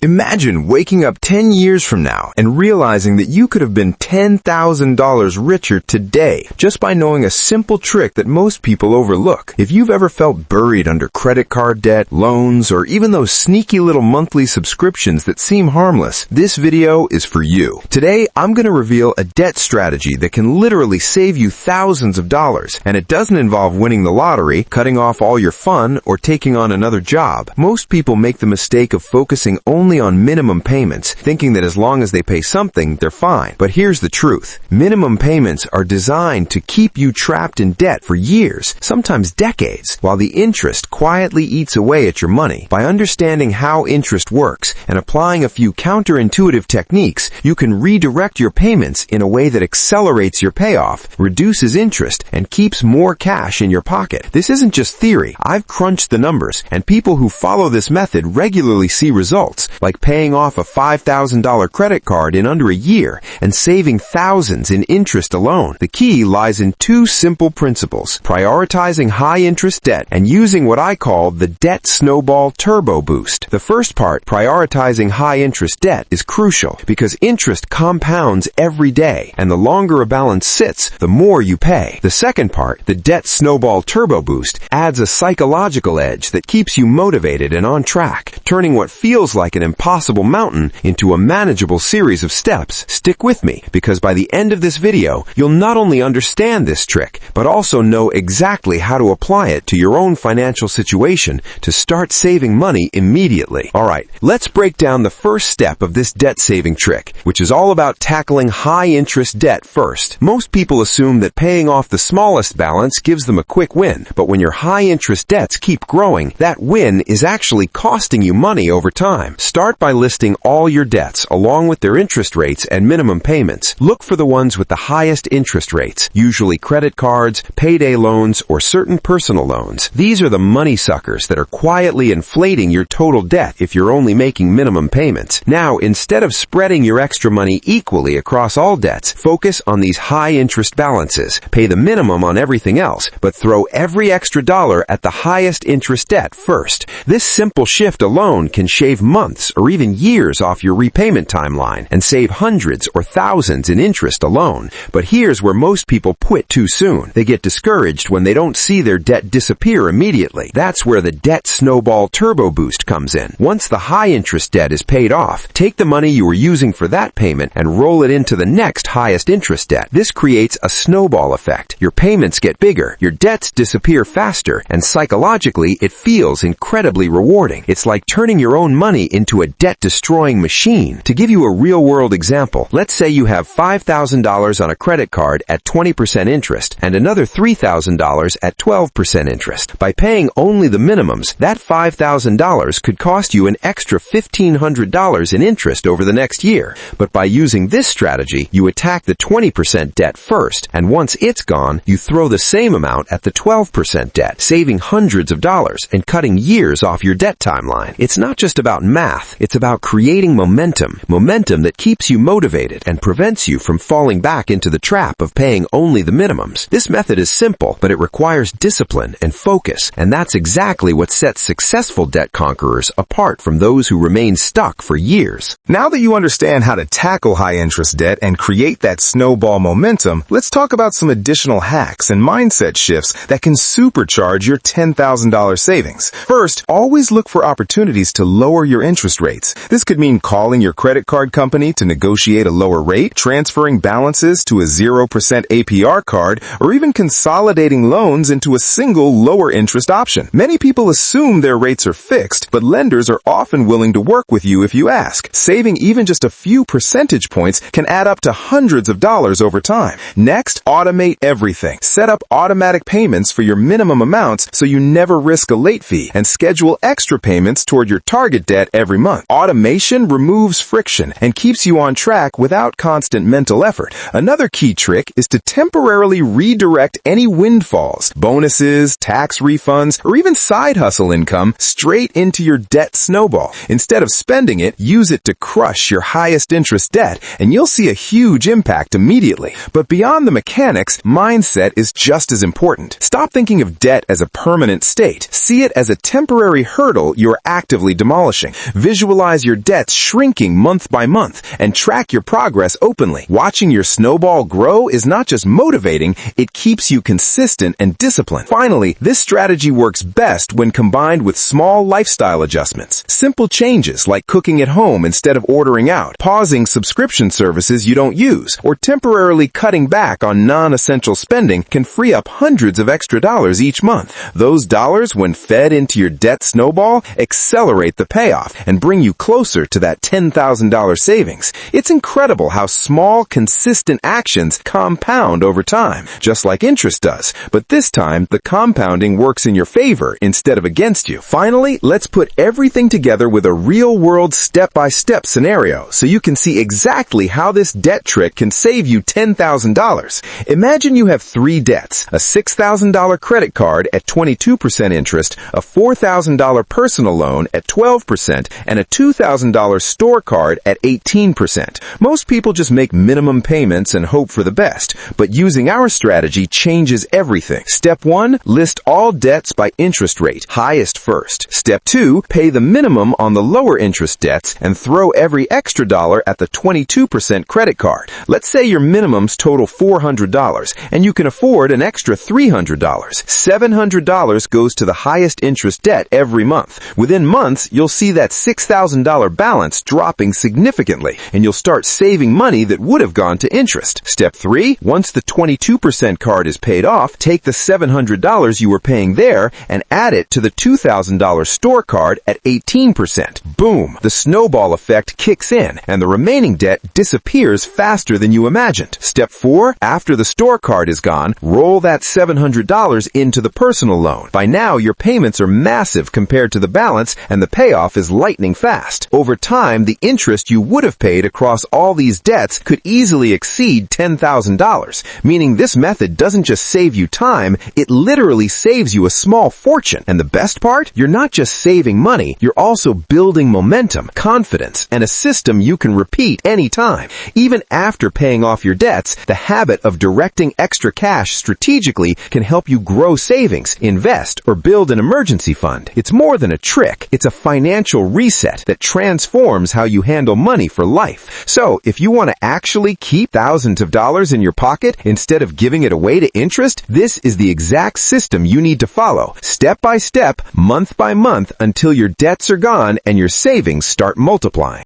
Imagine waking up 10 years from now and realizing that you could have been $10,000 richer today just by knowing a simple trick that most people overlook. If you've ever felt buried under credit card debt, loans, or even those sneaky little monthly subscriptions that seem harmless, this video is for you. Today, I'm going to reveal a debt strategy that can literally save you thousands of dollars, and it doesn't involve winning the lottery, cutting off all your fun, or taking on another job. Most people make the mistake of focusing only on minimum payments, thinking that as long as they pay something, they're fine. But here's the truth. Minimum payments are designed to keep you trapped in debt for years, sometimes decades, while the interest quietly eats away at your money. By understanding how interest works and applying a few counterintuitive techniques, you can redirect your payments in a way that accelerates your payoff, reduces interest, and keeps more cash in your pocket. This isn't just theory. I've crunched the numbers, and people who follow this method regularly see results, like paying off a $5,000 credit card in under a year and saving thousands in interest alone. The key lies in two simple principles: prioritizing high-interest debt and using what I call the debt snowball turbo boost. The first part, prioritizing high-interest debt, is crucial because interest compounds every day, and the longer a balance sits, the more you pay. The second part, the debt snowball turbo boost, adds a psychological edge that keeps you motivated and on track, turning what feels like an impossible mountain into a manageable series of steps. Stick with me, because by the end of this video, you'll not only understand this trick, but also know exactly how to apply it to your own financial situation to start saving money immediately. Alright, let's break down the first step of this debt-saving trick, which is all about tackling high-interest debt first. Most people assume that paying off the smallest balance gives them a quick win, but when your high-interest debts keep growing, that win is actually costing you money over time. Start by listing all your debts along with their interest rates and minimum payments. Look for the ones with the highest interest rates, usually credit cards, payday loans, or certain personal loans. These are the money suckers that are quietly inflating your total debt if you're only making minimum payments. Now, instead of spreading your extra money equally across all debts, focus on these high interest balances. Pay the minimum on everything else, but throw every extra dollar at the highest interest debt first. This simple shift alone can shave months or even years off your repayment timeline and save hundreds or thousands in interest alone. But here's where most people quit too soon. They get discouraged when they don't see their debt disappear immediately. That's where the debt snowball turbo boost comes in. Once the high interest debt is paid off, take the money you were using for that payment and roll it into the next highest interest debt. This creates a snowball effect. Your payments get bigger, your debts disappear faster, and psychologically it feels incredibly rewarding. It's like turning your own money into a debt-destroying machine. To give you a real-world example, let's say you have $5,000 on a credit card at 20% interest and another $3,000 at 12% interest. By paying only the minimums, that $5,000 could cost you an extra $1,500 in interest over the next year. But by using this strategy, you attack the 20% debt first, and once it's gone, you throw the same amount at the 12% debt, saving hundreds of dollars and cutting years off your debt timeline. It's not just about math, it's about creating momentum that keeps you motivated and prevents you from falling back into the trap of paying only the minimums. This method is simple, but it requires discipline and focus, and that's exactly what sets successful debt conquerors apart from those who remain stuck for years. Now that you understand how to tackle high-interest debt and create that snowball momentum, let's talk about some additional hacks and mindset shifts that can supercharge your $10,000 savings. First, always look for opportunities to lower your interest rates. This could mean calling your credit card company to negotiate a lower rate, transferring balances to a 0% APR card, or even consolidating loans into a single lower interest option. Many people assume their rates are fixed, but lenders are often willing to work with you if you ask. Saving even just a few percentage points can add up to hundreds of dollars over time. Next, automate everything. Set up automatic payments for your minimum amounts so you never risk a late fee, and schedule extra payments toward your target debt every month. Automation removes friction and keeps you on track without constant mental effort. Another key trick is to temporarily redirect any windfalls, bonuses, tax refunds, or even side hustle income straight into your debt snowball. Instead of spending it, use it to crush your highest interest debt, and you'll see a huge impact immediately. But beyond the mechanics, mindset is just as important. Stop thinking of debt as a permanent state. See it as a temporary hurdle you're actively demolishing. Visualize your debts shrinking month by month and track your progress openly. Watching your snowball grow is not just motivating, it keeps you consistent and disciplined. Finally, this strategy works best when combined with small lifestyle adjustments. Simple changes like cooking at home instead of ordering out, pausing subscription services you don't use, or temporarily cutting back on non-essential spending can free up hundreds of extra dollars each month. Those dollars, when fed into your debt snowball, accelerate the payoff and bring you closer to that $10,000 savings. It's incredible how small, consistent actions compound over time, just like interest does. But this time, the compounding works in your favor instead of against you. Finally, let's put everything together with a real-world step-by-step scenario so you can see exactly how this debt trick can save you $10,000. Imagine you have three debts: a $6,000 credit card at 22% interest, a $4,000 personal loan at 12%, and a $2,000 store card at 18%. Most people just make minimum payments and hope for the best, but using our strategy changes everything. Step 1, list all debts by interest rate, highest first. Step 2, pay the minimum on the lower interest debts and throw every extra dollar at the 22% credit card. Let's say your minimums total $400 and you can afford an extra $300. $700 goes to the highest interest debt every month. Within months, you'll see that $6,000 balance dropping significantly, and you'll start saving money that would have gone to interest. Step 3, once the 22% card is paid off, take the $700 you were paying there and add it to the $2,000 store card at 18%. Boom! The snowball effect kicks in, and the remaining debt disappears faster than you imagined. Step 4, after the store card is gone, roll that $700 into the personal loan. By now, your payments are massive compared to the balance, and the payoff is lightning fast. Over time, the interest you would have paid across all these debts could easily exceed $10,000, meaning this method doesn't just save you time, it literally saves you a small fortune. And the best part? You're not just saving money, you're also building momentum, confidence, and a system you can repeat anytime. Even after paying off your debts, the habit of directing extra cash strategically can help you grow savings, invest, or build an emergency fund. It's more than a trick. It's a financial reset that transforms how you handle money for life. So, if you want to actually keep thousands of dollars in your pocket instead of giving it away to interest, this is the exact system you need to follow, step by step, month by month, until your debts are gone and your savings start multiplying.